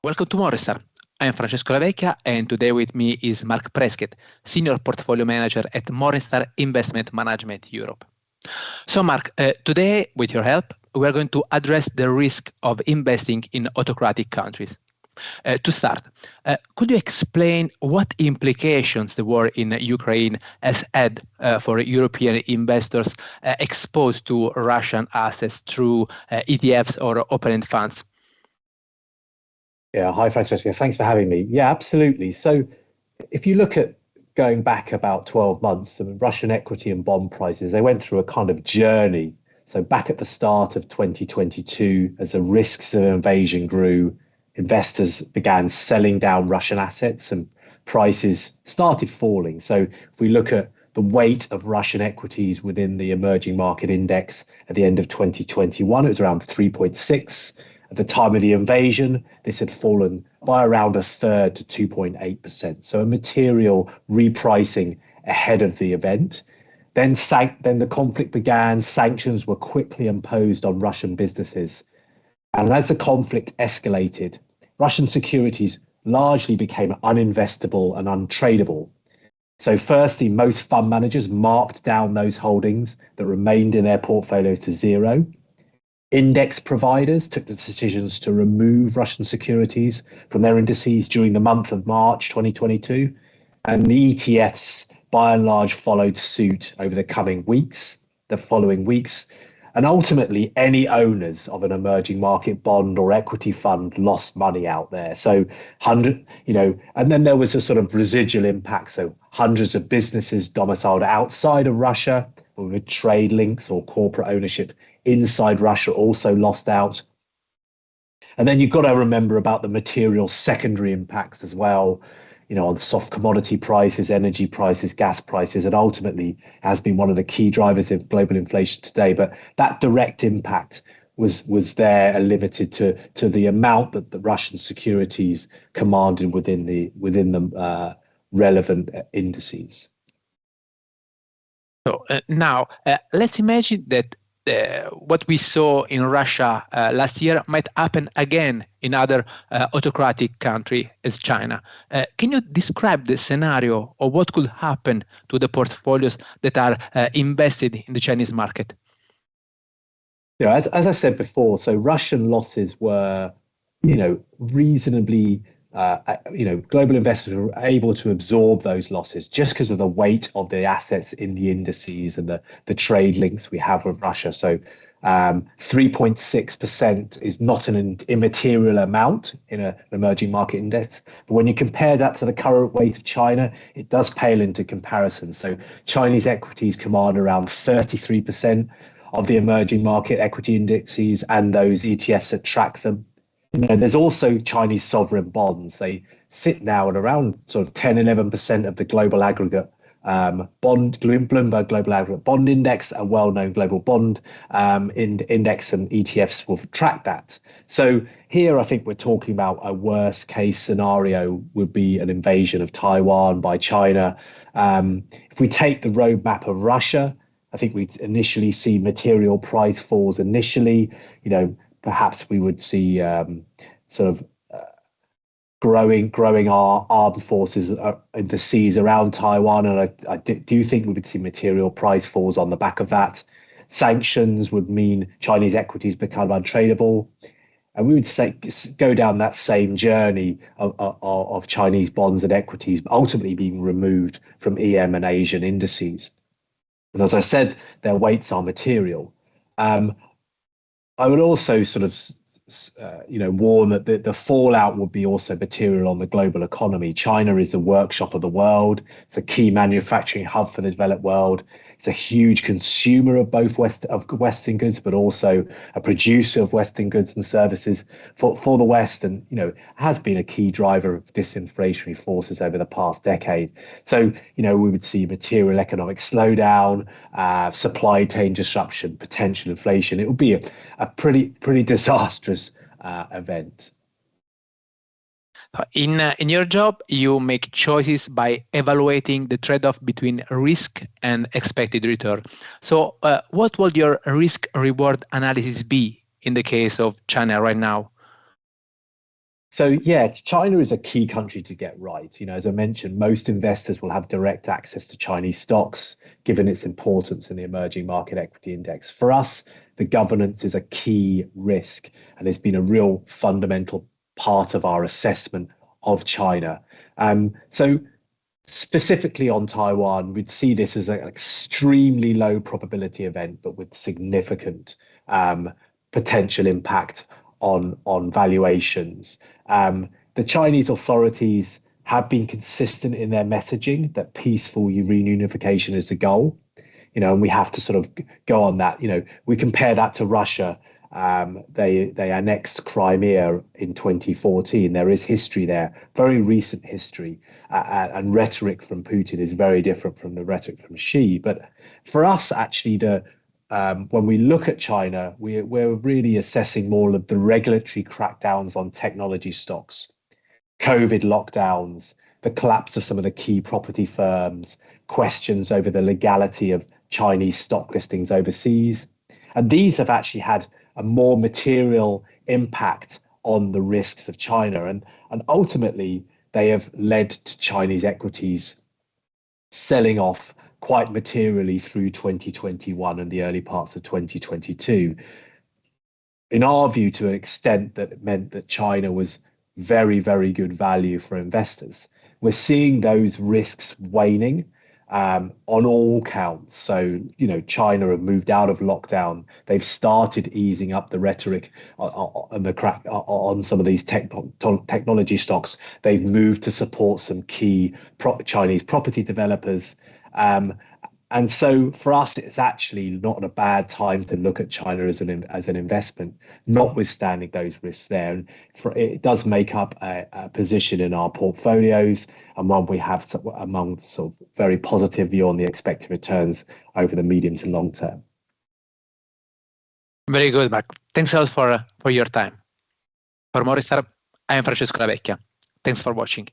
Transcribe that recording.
Welcome to Morningstar. I am Francesco Lavecchia, and today with me is Mark Prescott, Senior Portfolio Manager at Morningstar Investment Management Europe. So Mark, today, with your help, we are going to address the risk of investing in autocratic countries. To start, could you explain what implications the war in Ukraine has had for European investors exposed to Russian assets through ETFs or open-end funds? Yeah, hi Francesca, thanks for having me. Yeah, absolutely. So if you look at going back about 12 months, Russian equity and bond prices, they went through a kind of journey. So back at the start of 2022, as the risks of invasion grew, investors began selling down Russian assets and prices started falling. So if we look at the weight of Russian equities within the emerging market index at the end of 2021, it was around 3.6. At the time of the invasion, this had fallen by around a third to 2.8%. So a material repricing ahead of the event. Then the conflict began. Sanctions were quickly imposed on Russian businesses. And as the conflict escalated, Russian securities largely became uninvestable and untradeable. So firstly, most fund managers marked down those holdings that remained in their portfolios to zero. Index providers took the decisions to remove Russian securities from their indices during the month of March 2022, and the ETFs by and large followed suit over the following weeks, and ultimately any owners of an emerging market bond or equity fund lost money out there. So and then there was a sort of residual impact. So hundreds of businesses domiciled outside of Russia or with trade links or corporate ownership inside Russia also lost out. And then you've got to remember about the material secondary impacts as well, on soft commodity prices, energy prices, gas prices, and ultimately has been one of the key drivers of global inflation today. But that direct impact was there and limited to the amount that the Russian securities commanded within the relevant indices. So now let's imagine that what we saw in Russia last year might happen again in other autocratic country as China. Can you describe the scenario of what could happen to the portfolios that are invested in the Chinese market? Yeah, as I said before, so Russian losses were, reasonably. Global investors were able to absorb those losses just because of the weight of the assets in the indices and the trade links we have with Russia. So 3.6% is not an immaterial amount in an emerging market index. But when you compare that to the current weight of China, it does pale into comparison. So Chinese equities command around 33% of the emerging market equity indexes and those ETFs that track them. There's also Chinese sovereign bonds. They sit now at around sort of 10-11% of the global aggregate Bloomberg Global Aggregate Bond Index, a well-known global bond index, and ETFs will track that. So here I think we're talking about a worst case scenario would be an invasion of Taiwan by China. If we take the roadmap of Russia, I think we'd initially see material price falls initially, perhaps we would see growing our armed forces in the seas around Taiwan, and I do think we would see material price falls on the back of that. Sanctions would mean Chinese equities become untradeable, and we would go down that same journey of Chinese bonds and equities ultimately being removed from EM and Asian indices. And as I said, their weights are material. I would also warn that the fallout would be also material on the global economy. China is the workshop of the world. It's a key manufacturing hub for the developed world. It's a huge consumer of both Western goods, but also a producer of Western goods and services for the West, and has been a key driver of disinflationary forces over the past decade. So we would see material economic slowdown, supply chain disruption, potential inflation. It would be a pretty disastrous event. In your job, you make choices by evaluating the trade-off between risk and expected return. So what would your risk-reward analysis be in the case of China right now? So yeah, China is a key country to get right. You know, as I mentioned, most investors will have direct access to Chinese stocks, given its importance in the emerging market equity index. For us, the governance is a key risk, and it's been a real fundamental part of our assessment of China. So specifically on Taiwan, we'd see this as an extremely low probability event, but with significant potential impact on valuations. The Chinese authorities have been consistent in their messaging that peaceful reunification is the goal. You know, and we have to sort of go on that. You know, we compare that to Russia. They annexed Crimea in 2014. There is history there, very recent history, and rhetoric from Putin is very different from the rhetoric from Xi. But for us, actually, when we look at China, we're really assessing more of the regulatory crackdowns on technology stocks, COVID lockdowns, the collapse of some of the key property firms, questions over the legality of Chinese stock listings overseas. And these have actually had a more material impact on the risks of China. And ultimately, they have led to Chinese equities selling off quite materially through 2021 and the early parts of 2022. In our view, to an extent that it meant that China was very, very good value for investors. We're seeing those risks waning on all counts. So, you know, China have moved out of lockdown. They've started easing up the rhetoric on the crack on some of these technology stocks. They've moved to support some key Chinese property developers. And so for us, it's actually not a bad time to look at China as an investment, notwithstanding those risks there. And it does make up a position in our portfolios and one we have among sort of very positive view on the expected returns over the medium to long term. Very good, Mark. Thanks a lot for your time. For Morningstar, I am Francesco Lavecchia. Thanks for watching.